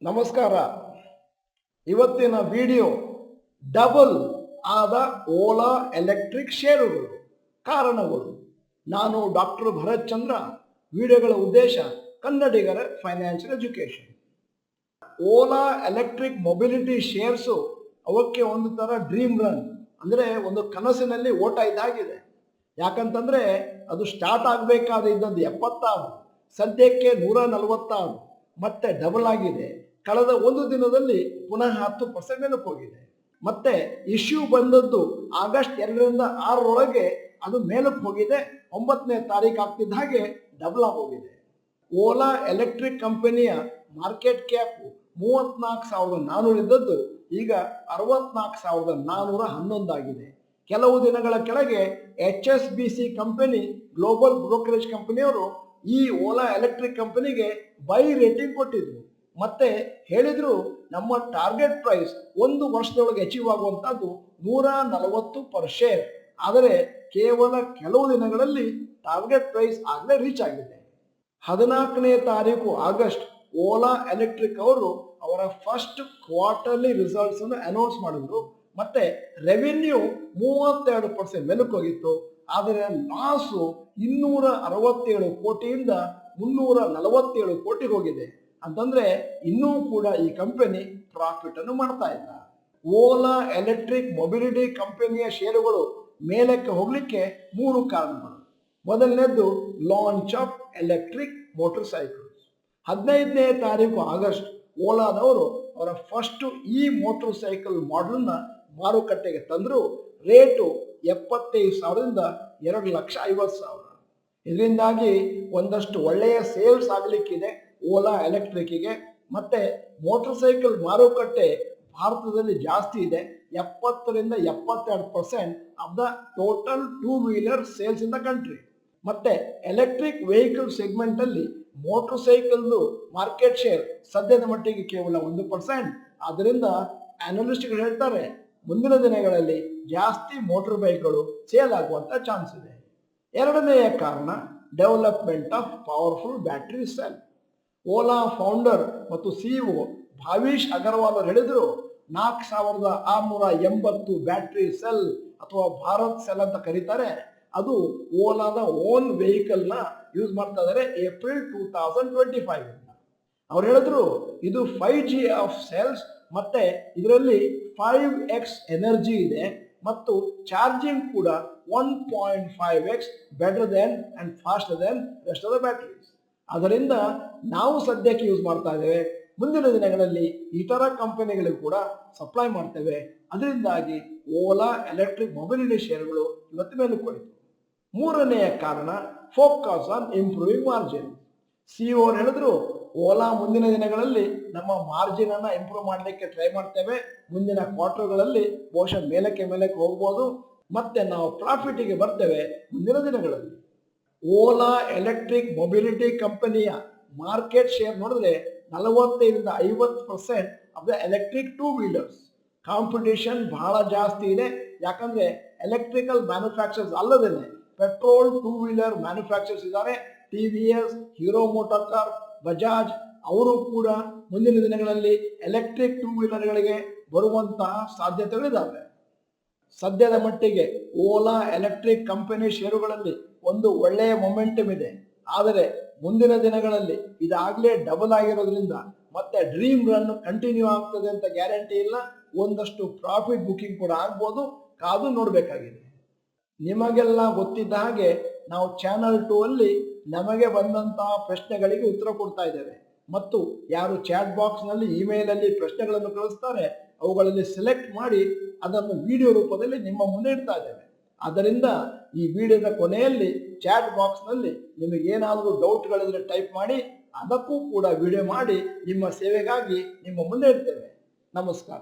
ನಮಸ್ಕಾರ. ಇವತ್ತಿನ video double ಆದ ಓಲಾ ಎಲೆಕ್ಟ್ರಿಕ್ ಷೇರುಗಳು, ಕಾರಣಗಳು. ನಾನು ಡಾಕ್ಟರ್ ಭರತ್ ಚಂದ್ರ. ವಿಡಿಯೋಗಳ ಉದ್ದೇಶ ಕನ್ನಡಿಗರ financial education. Ola electric mobility shares ಅವಕ್ಕೆ ಒಂದು ಥರ ಡ್ರೀಮ್ ರನ್, ಅಂದರೆ ಒಂದು ಕನಸಿನಲ್ಲಿ ಓಟ ಇದ್ದಾಗಿದೆ. ಯಾಕಂತಂದರೆ ಅದು ಸ್ಟಾರ್ಟ್ ಆಗಬೇಕಾದ ಇದ್ದದ್ದು 76, ಸದ್ಯಕ್ಕೆ 146, ಮತ್ತೆ ಡಬಲ್ ಆಗಿದೆ. ಕಳೆದ ಒಂದು ದಿನದಲ್ಲಿ ಪುನಃ 10% ಮೇಲಕ್ಕೆ ಹೋಗಿದೆ. ಮತ್ತೆ ಇಶ್ಯೂ ಬಂದದ್ದು ಆಗಸ್ಟ್ 2ರಿಂದ 6ರೊಳಗೆ ಅದು ಮೇಲಕ್ಕೆ ಹೋಗಿದೆ. 9ನೇ ತಾರೀಕು ಆಗ್ತಿದ್ದ ಹಾಗೆ ಡಬಲ್ ಆಗೋಗಿದೆ. ಓಲಾ ಎಲೆಕ್ಟ್ರಿಕ್ ಕಂಪನಿಯ ಮಾರ್ಕೆಟ್ ಕ್ಯಾಪ್ 34,400 ಇದ್ದದ್ದು ಈಗ 64,411 ಆಗಿದೆ. ಕೆಲವು ದಿನಗಳ ಕೆಳಗೆ HSBC ಕಂಪನಿ, ಗ್ಲೋಬಲ್ ಬ್ರೋಕರೇಜ್ ಕಂಪನಿಯವರು ಈ ಓಲಾ ಎಲೆಕ್ಟ್ರಿಕ್ ಕಂಪನಿಗೆ ಬೈ ರೇಟಿಂಗ್ ಕೊಟ್ಟಿದ್ರು. ಮತ್ತೆ ಹೇಳಿದ್ರು ನಮ್ಮ ಟಾರ್ಗೆಟ್ ಪ್ರೈಸ್ ಒಂದು ವರ್ಷದೊಳಗೆ ಅಚೀವ್ ಆಗುವಂತದ್ದು 140 ಪರ್ ಶೇರ್. ಆದರೆ ಕೇವಲ ಕೆಲವು ದಿನಗಳಲ್ಲಿ ಟಾರ್ಗೆಟ್ ಪ್ರೈಸ್ ಆಗಲೇ ರೀಚ್ ಆಗಿದೆ. 14ನೇ ತಾರೀಕು ಆಗಸ್ಟ್ ಓಲಾ ಎಲೆಕ್ಟ್ರಿಕ್ ಅವರು ಅವರ ಫಸ್ಟ್ ಕ್ವಾರ್ಟರ್ಲಿ ರಿಸಲ್ಟ್ಸ್ ಅನ್ನು ಅನೌನ್ಸ್ ಮಾಡಿದ್ರು. ಮತ್ತೆ ರೆವಿನ್ಯೂ 32% ಮೇಲಕ್ಕೆ ಹೋಗಿತ್ತು. ಆದರೆ ಲಾಸು 267 ಕೋಟಿಯಿಂದ 347 ಕೋಟಿಗೆ ಹೋಗಿದೆ. ಅಂತಂದ್ರೆ ಇನ್ನೂ ಕೂಡ ಈ ಕಂಪನಿ ಪ್ರಾಫಿಟ್ ಅನ್ನು ಮಾಡ್ತಾ ಇಲ್ಲ. ಓಲಾ ಎಲೆಕ್ಟ್ರಿಕ್ ಮೊಬಿಲಿಟಿ ಕಂಪನಿಯ ಷೇರುಗಳು ಮೇಲಕ್ಕೆ ಹೋಗ್ಲಿಕ್ಕೆ 3 ಕಾರಣಗಳು. ಮೊದಲನೇದ್ದು launch of electric motor cycles. 15ನೇ ತಾರೀಕು ಆಗಸ್ಟ್ ಓಲಾದವರು ಅವರ ಫಸ್ಟ್ ಈ ಮೋಟರ್ ಸೈಕಲ್ ಮಾಡೆಲ್ನ ಮಾರುಕಟ್ಟೆಗೆ ತಂದ್ರು. ರೇಟು 75,000ದಿಂದ 2,50,000. ಇದರಿಂದಾಗಿ ಒಂದಷ್ಟು ಒಳ್ಳೆಯ ಸೇಲ್ಸ್ ಆಗಲಿಕ್ಕಿದೆ ಓಲಾ ಎಲೆಕ್ಟ್ರಿಕ್ಕಿಗೆ. ಮತ್ತೆ ಮೋಟರ್ ಸೈಕಲ್ ಮಾರುಕಟ್ಟೆ ಭಾರತದಲ್ಲಿ ಜಾಸ್ತಿ ಇದೆ. 70ರಿಂದ 72% of the total 2 wheeler sales in the country. ಮತ್ತೆ ಎಲೆಕ್ಟ್ರಿಕ್ ವೆಹಿಕಲ್ ಸೆಗ್ಮೆಂಟ್ ಅಲ್ಲಿ ಮೋಟರ್ ಸೈಕಲ್ದು ಮಾರ್ಕೆಟ್ ಶೇರ್ ಸದ್ಯದ ಮಟ್ಟಿಗೆ ಕೇವಲ 1%. ಆದ್ದರಿಂದ ಅನಲಿಸ್ಟ್ಗಳು ಹೇಳ್ತಾರೆ ಮುಂದಿನ ದಿನಗಳಲ್ಲಿ ಜಾಸ್ತಿ ಮೋಟರ್ ಬೈಕ್ಗಳು ಸೇಲ್ ಆಗುವಂತ ಚಾನ್ಸ್ ಇದೆ. ಎರಡನೆಯ ಕಾರಣ development of powerful battery cell. Ola founder ಮತ್ತು CEO ಭಾವಿಶ್ ಅಗರ್ವಾಲ್ ಅವರು ಹೇಳಿದ್ರು 4,680 ಬ್ಯಾಟರಿ ಸೆಲ್ ಅಥವಾ ಭಾರತ್ ಸೆಲ್ ಅಂತ ಕರೀತಾರೆ. ಅದು ಓಲಾದ ಓನ್ ವೆಹಿಕಲ್ನ ಯೂಸ್ ಮಾಡ್ತಾ ಇದ್ದಾರೆ ಏಪ್ರಿಲ್ 2025. ಅವ್ರು ಹೇಳಿದ್ರು ಇದು 5G ಆಫ್ ಸೆಲ್ಸ್, ಮತ್ತೆ ಇದರಲ್ಲಿ 5x ಎನರ್ಜಿ ಇದೆ ಮತ್ತು ಚಾರ್ಜಿಂಗ್ ಕೂಡ 1.5x better than and faster than rest of the batteries. ಅದರಿಂದ ನಾವು ಸದ್ಯಕ್ಕೆ ಯೂಸ್ ಮಾಡ್ತಾ ಇದ್ದೇವೆ. ಮುಂದಿನ ದಿನಗಳಲ್ಲಿ ಇತರ ಕಂಪನಿಗಳಿಗೂ ಕೂಡ ಸಪ್ಲೈ ಮಾಡ್ತೇವೆ. ಅದರಿಂದಾಗಿ ಓಲಾ ಎಲೆಕ್ಟ್ರಿಕ್ ಮೊಬಿಲಿಟಿ ಶೇರ್ಗಳು ಇವತ್ತು ಮೇಲಕ್ಕೆ ಹೋಯಿತು. ಮೂರನೆಯ ಕಾರಣ focus on improving margin. CEO ಅವರು ಹೇಳಿದ್ರು ಓಲಾ ಮುಂದಿನ ದಿನಗಳಲ್ಲಿ ನಮ್ಮ ಮಾರ್ಜಿನ್ ಅನ್ನ ಇಂಪ್ರೂವ್ ಮಾಡಲಿಕ್ಕೆ ಟ್ರೈ ಮಾಡ್ತೇವೆ. ಮುಂದಿನ ಕ್ವಾರ್ಟರ್ಗಳಲ್ಲಿ ಬಹುಶಃ ಮೇಲಕ್ಕೆ ಹೋಗ್ಬೋದು. ಮತ್ತೆ ನಾವು ಪ್ರಾಫಿಟಿಗೆ ಬರ್ತೇವೆ ಮುಂದಿನ ದಿನಗಳಲ್ಲಿ. ಓಲಾ ಎಲೆಕ್ಟ್ರಿಕ್ ಮೊಬಿಲಿಟಿ ಕಂಪನಿಯ ಮಾರ್ಕೆಟ್ ಶೇರ್ ನೋಡಿದ್ರೆ 45ರಿಂದ 50% of the electric 2 wheelers. Competition ಬಹಳ ಜಾಸ್ತಿ ಇದೆ. ಯಾಕಂದ್ರೆ ಎಲೆಕ್ಟ್ರಿಕಲ್ ಮ್ಯಾನುಫ್ಯಾಕ್ಚರ್ಸ್ ಅಲ್ಲದೇನೆ ಪೆಟ್ರೋಲ್ 2 ವೀಲರ್ ಮ್ಯಾನುಫ್ಯಾಕ್ಚರ್ಸ್ ಇದ್ದಾರೆ. TVS, ಹೀರೋ ಮೋಟಾರ್ ಕಾರ್, ಬಜಾಜ್ ಅವರು ಕೂಡ ಮುಂದಿನ ದಿನಗಳಲ್ಲಿ ಎಲೆಕ್ಟ್ರಿಕ್ 2 ವೀಲರ್ಗಳಿಗೆ ಬರುವಂತಹ ಸಾಧ್ಯತೆಗಳಿದ್ದಾವೆ. ಸದ್ಯದ ಮಟ್ಟಿಗೆ ಓಲಾ ಎಲೆಕ್ಟ್ರಿಕ್ ಕಂಪನಿ ಷೇರುಗಳಲ್ಲಿ ಒಂದು ಒಳ್ಳೆಯ ಮೊಮೆಂಟಮ್ ಇದೆ. ಆದರೆ ಮುಂದಿನ ದಿನಗಳಲ್ಲಿ ಇದಾಗಲೇ ಡಬಲ್ ಆಗಿರೋದ್ರಿಂದ ಮತ್ತೆ ಡ್ರೀಮ್ ರನ್ ಕಂಟಿನ್ಯೂ ಆಗ್ತದೆ ಅಂತ ಗ್ಯಾರಂಟಿ ಇಲ್ಲ. ಒಂದಷ್ಟು ಪ್ರಾಫಿಟ್ ಬುಕಿಂಗ್ ಕೂಡ ಆಗ್ಬೋದು, ಕಾದು ನೋಡಬೇಕಾಗಿದೆ. ನಿಮಗೆಲ್ಲ ಗೊತ್ತಿದ್ದ ಹಾಗೆ ನಾವು ಚಾನಲ್ 2 ಅಲ್ಲಿ ನಮಗೆ ಬಂದಂತಹ ಪ್ರಶ್ನೆಗಳಿಗೆ ಉತ್ತರ ಕೊಡ್ತಾ ಇದ್ದೇವೆ. ಮತ್ತು ಯಾರು ಚಾಟ್ ಬಾಕ್ಸ್ನಲ್ಲಿ ಇಮೇಲಲ್ಲಿ ಪ್ರಶ್ನೆಗಳನ್ನು ಕಳಿಸ್ತಾರೆ ಅವುಗಳಲ್ಲಿ ಸೆಲೆಕ್ಟ್ ಮಾಡಿ ಅದನ್ನು ವಿಡಿಯೋ ರೂಪದಲ್ಲಿ ನಿಮ್ಮ ಮುಂದೆ ಇಡ್ತಾ ಇದ್ದೇವೆ. ಆದ್ದರಿಂದ ಈ ವಿಡಿಯೋದ ಕೊನೆಯಲ್ಲಿ ಚಾಟ್ ಬಾಕ್ಸ್ನಲ್ಲಿ ನಿಮಗೇನಾದರೂ ಡೌಟ್ಗಳಿದ್ರೆ ಟೈಪ್ ಮಾಡಿ, ಅದಕ್ಕೂ ಕೂಡ ವಿಡಿಯೋ ಮಾಡಿ ನಿಮ್ಮ ಸೇವೆಗಾಗಿ ನಿಮ್ಮ ಮುಂದೆ ಇಡ್ತೇವೆ. ನಮಸ್ಕಾರ.